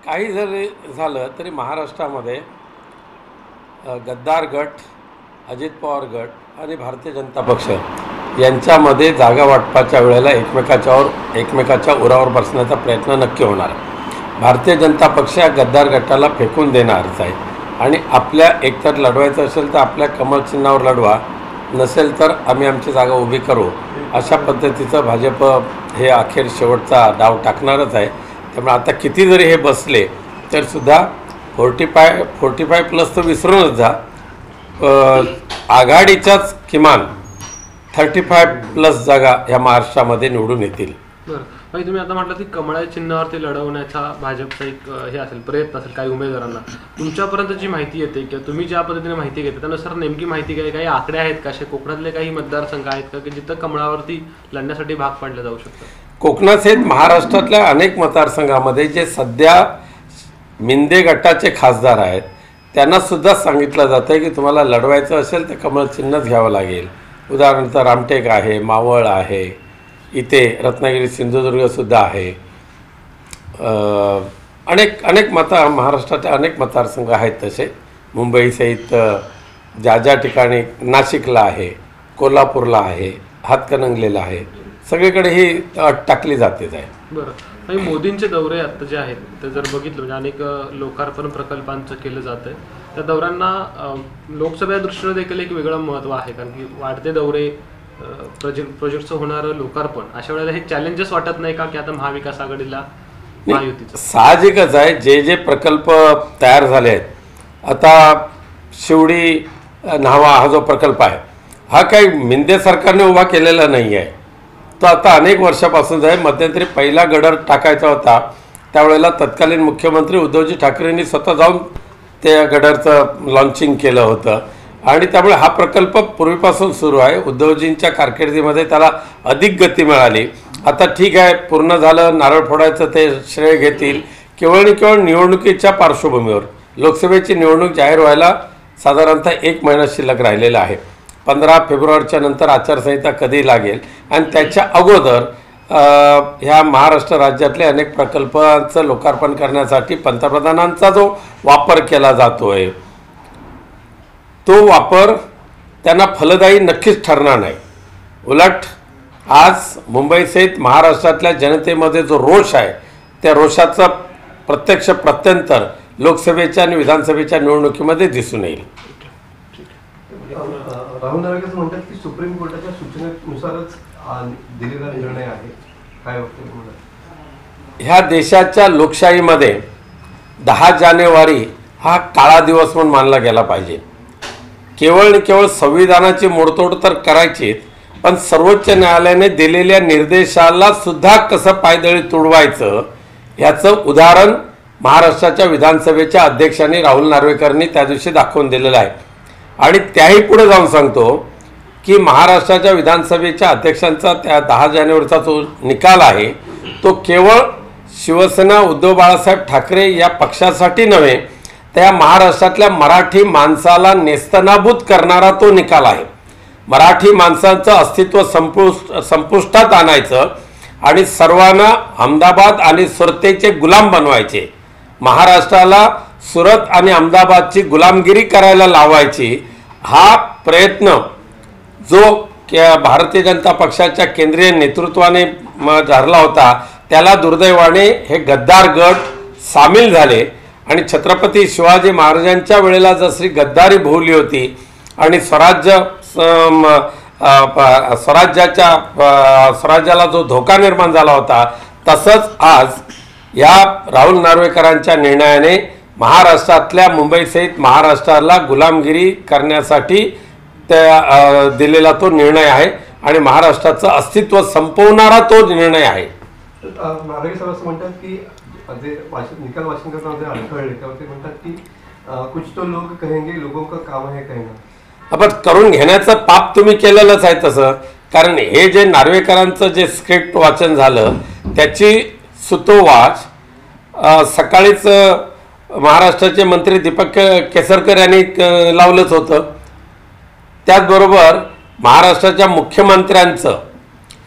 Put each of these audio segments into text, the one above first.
काही जरी झालं तरी महाराष्ट्रामध्ये गद्दार गट, अजित पवार गट आणि भारतीय जनता पक्ष यांच्यामध्ये जागा वाटपाच्या वेळेला एकमेकाच्या उरावर बसण्याचा प्रयत्न नक्की होणार आहे। भारतीय जनता पक्ष या गद्दार गटाला फेकून देणारच आहे आणि आपल्या एकतर लढवायचं असेल तर आपल्या कमळ चिन्हावर लढवा, नसेल तर आम्ही आमची जागा उभी करू, अशा पद्धतीचं भाजप हे अखेर शेवटचा डाव टाकणारच आहे। त्यामुळे आता किती जरी हे बसले तर सुद्धा 45+ तर विसरूनच जा, आघाडीच्याच किमान 35+ जागा या महाराष्ट्रामध्ये निवडून येतील। बरं भाई, तुम्ही आता म्हटलं की कमळा चिन्हावरती लढवण्याचा भाजपचा एक हे असेल, प्रयत्न असेल काही उमेदवारांना। तुमच्यापर्यंत जी माहिती येते किंवा तुम्ही ज्या पद्धतीने माहिती घेता त्यानुसार नेमकी माहिती काय, काही आकडे आहेत का, असे कोकणातले काही मतदारसंघ आहेत का की जिथं कमळावरती लढण्यासाठी भाग पाडलं जाऊ शकतं? कोकणासहित महाराष्ट्रातल्या अनेक मतदारसंघामध्ये जे सध्या मिंदे गटाचे खासदार आहेत त्यांना सुद्धा सांगितलं जातं की तुम्हाला लढवायचं असेल तर कमळ चिन्हच घ्यावं लागेल। उदाहरणार्थ रामटेक आहे, मावळ आहे, इथे रत्नागिरी सिंधुदुर्गसुद्धा आहे, अनेक महाराष्ट्राचे अनेक मतदारसंघ आहेत। तसे मुंबईसहित ज्या ठिकाणी नाशिकला आहे, कोल्हापूरला आहे, हातकणंगलेला आहे, सगळीकडे ही अट टाकली जातेच आहे। बरं, आणि मोदींचे दौरे आता जे आहेत ते जर बघितलं म्हणजे अनेक लोकार्पण प्रकल्पांचं केलं जातं आहे, त्या दौऱ्यांना लोकसभा दृष्टीने देखील एक वेगळं महत्त्व आहे, कारण की वाढते दौरे, प्रोजेक्टचं होणारं लोकार्पण, अशा वेळेला हे चॅलेंजेस वाटत नाही का की आता महाविकास आघाडीला महायुतीचं? साहजिकच आहे, जे प्रकल्प तयार झाले आहेत, आता शिवडी न्हावा हा जो प्रकल्प आहे हा काही मिंदे सरकारने उभा केलेला नाही आहे, तो आता अनेक वर्षापासून आहे। मध्यंतरी पहिला गडर टाकायचा होता त्यावेळेला तत्कालीन मुख्यमंत्री उद्धवजी ठाकरेंनी स्वतः जाऊन त्या गडरचं लॉन्चिंग केलं होतं आणि त्यामुळे हा प्रकल्प पूर्वीपासून सुरू आहे। उद्धवजींच्या कारकिर्दीमध्ये त्याला अधिक गती मिळाली। आता ठीक आहे, पूर्ण झालं, नारळ फोडायचं ते श्रेय घेतील। केवळ निवडणुकीच्या पार्श्वभूमीवर लोकसभेची निवडणूक जाहीर व्हायला साधारणतः 1 महिना शिल्लक राहिलेला आहे। 15 फेब्रुवारीच्या नंतर आचारसंहिता कधी लागेल आणि त्याच्या अगोदर ह्या महाराष्ट्र राज्यातले अनेक प्रकल्पांचं लोकार्पण करण्यासाठी पंतप्रधानांचा जो वापर केला जातो आहे तो वापर त्यांना फलदायी नक्कीच ठरणार नाही। उलट आज मुंबईसहित महाराष्ट्रातल्या जनतेमध्ये जो रोष आहे त्या रोषाचा प्रत्यक्ष प्रत्यंतर लोकसभेच्या आणि विधानसभेच्या निवडणुकीमध्ये दिसून येईल। राहुल नार्वेकर म्हणतात की सुप्रीम कोर्टाच्या सूचनेनुसारच दिलेला निर्णय आहे, काय वाटतं? ह्या देशाच्या लोकशाहीमध्ये 10 जानेवारी हा काळा दिवस म्हणून मानला गेला पाहिजे। केवळ संविधानाची मोडतोड तर करायची, पण सर्वोच्च न्यायालयाने दिलेल्या निर्देशाला सुद्धा कसं पायदळी तुडवायचं याचं उदाहरण महाराष्ट्राच्या विधानसभेच्या अध्यक्षांनी राहुल नार्वेकरांनी त्या दिवशी दाखवून दिलेलं आहे। आणि त्याही पुढे जाऊन सांगतो की महाराष्ट्राच्या विधानसभेच्या अध्यक्षांचा त्या 10 जानेवारीचा जो निकाल आहे तो केवळ शिवसेना उद्धव बाळासाहेब ठाकरे या पक्षासाठी नव्हे, त्या महाराष्ट्रातल्या मराठी माणसाला नेस्तनाबूत करणारा तो निकाल आहे। मराठी माणसाचं अस्तित्व संपुष्टात आणायचं आणि सर्वांना अहमदाबाद आणि सुरतेचे गुलाम बनवायचे, महाराष्ट्राला सुरत आणि अहमदाबादची गुलामगिरी करायला लावायची, हा प्रयत्न जो भारतीय जनता पक्षाच्या केंद्रीय नेतृत्वाने धरला होता त्याला दुर्दैवाने हे गद्दार गट सामील झाले आणि छत्रपती शिवाजी महाराजांच्या वेळेला जशी गद्दारी भोवली होती आणि स्वराज्याला जो धोका निर्माण झाला होता, तसंच आज या राहुल नार्वेकरांच्या निर्णयाने महाराष्ट्रातल्या मुंबईसहित महाराष्ट्राला गुलामगिरी करण्यासाठी त्या दिलेला तो निर्णय आहे आणि महाराष्ट्राचं अस्तित्व संपवणारा तो निर्णय आहे। नार्वेकर साहेब असं म्हणतात की जे निकाल वाचन करताना अडथळे तेव्हा ते म्हणतात की कुछ तो लोग कहेंगे, लोगों का काम है कहना। आपण करून घेण्याचं पाप तुम्ही केलेलंच आहे तसं, कारण हे जे नार्वेकरांचं जे स्क्रिप्ट वाचन झालं त्याची सुतोवाच सकाळीच महाराष्ट्राचे मंत्री दीपक केसरकर यांनी लावलंच होतं। त्याचबरोबर महाराष्ट्राच्या मुख्यमंत्र्यांचं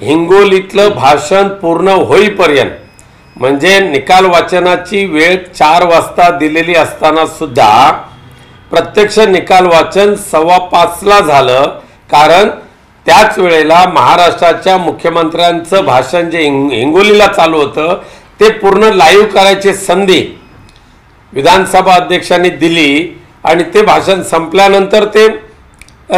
हिंगोलीतलं भाषण पूर्ण होईपर्यंत म्हणजे निकाल वाचनाची वेळ 4 वाजता दिलेली असताना सुद्धा प्रत्यक्ष निकाल वाचन 4:15ला झालं, कारण त्याच वेळेला महाराष्ट्राच्या मुख्यमंत्र्यांचं भाषण जे हिंगोलीला चालू होतं ते पूर्ण लाईव्ह करायची संधी विधानसभा अध्यक्षांनी दिली आणि ते भाषण संपल्यानंतर ते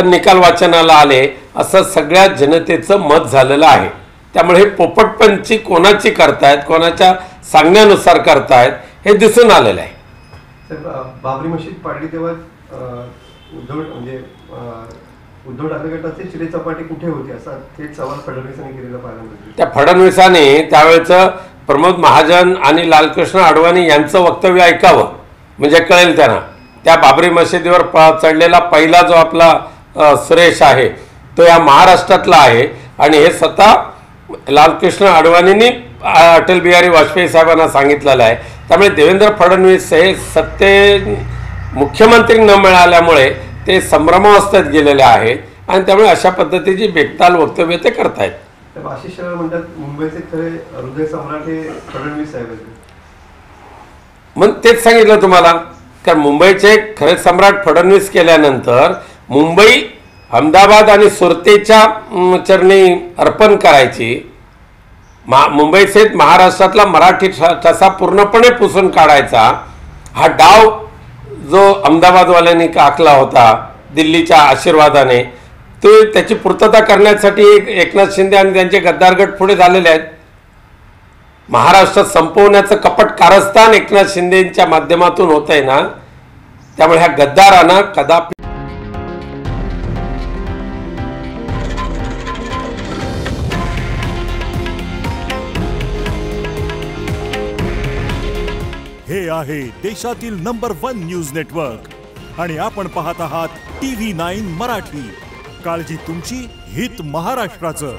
निकाल वाचनाला आले, असं सगळ्या जनतेचं मत झालेलं आहे. त्यामुळे हे पोपटपंची कोणाची करतायत, कोणाच्या सांगण्यानुसार करतायत हे दिसून आलेलं आहे. बाबरी मशीद पाडली तेव्हा उद्धव ठाकरे गटाचे चिरे चपाटी कुठे होती असा थेट सवाल फडणवीसांनी केलेला पाहायला मिळतो. त्या फडणवीसांनी त्यावेळेचं प्रमोद महाजन आणि लालकृष्ण अडवाणी यांचं वक्तव्य ऐकावं म्हणजे कळेल त्यांना. त्या बाबरी मशिदीवर चढलेला पहिला जो आपला सुरेश आहे तो या महाराष्ट्रातला आहे आणि हे स्वतः लालकृष्ण अडवाणींनी अटल बिहारी वाजपेयी साहेबांना सांगितलेलं आहे. त्यामुळे देवेंद्र फडणवीस हे मुख्यमंत्री न मिळाल्यामुळे ते संभ्रमावस्थेत गेलेले आहेत आणि त्यामुळे अशा पद्धतीची बेताल वक्तव्य ते करतायत. आशिष शेलार म्हणतात मुंबईचे खरे हृदय सम्राट हे फडणवीस साहेब आहेत. मग तेच सांगितलं तुम्हाला, कारण मुंबईचे खरे सम्राट फडणवीस केल्यानंतर मुंबई अहमदाबाद आणि सुरतेच्या चरणी अर्पण करायची. मुंबईचे महाराष्ट्रातला मराठी ठसा पूर्णपणे पुसून काढायचा हा डाव जो अहमदाबादवाल्यांनी आखला होता दिल्लीच्या आशीर्वादाने, तो त्याची पूर्तता करण्यासाठी एकनाथ शिंदे आणि त्यांचे गद्दार गट पुढे झालेले आहेत. महाराष्ट्र संपवण्याचं कपट कारस्थान एकनाथ शिंदेच्या माध्यमातून होत आहे ना, त्यामुळे ह्या गद्दारांना कदापि हे आहे देशातील नंबर 1 न्यूज नेटवर्क आणि आपण पाहत आहात TV9 मराठी. काळजी तुमची, हित महाराष्ट्राचं.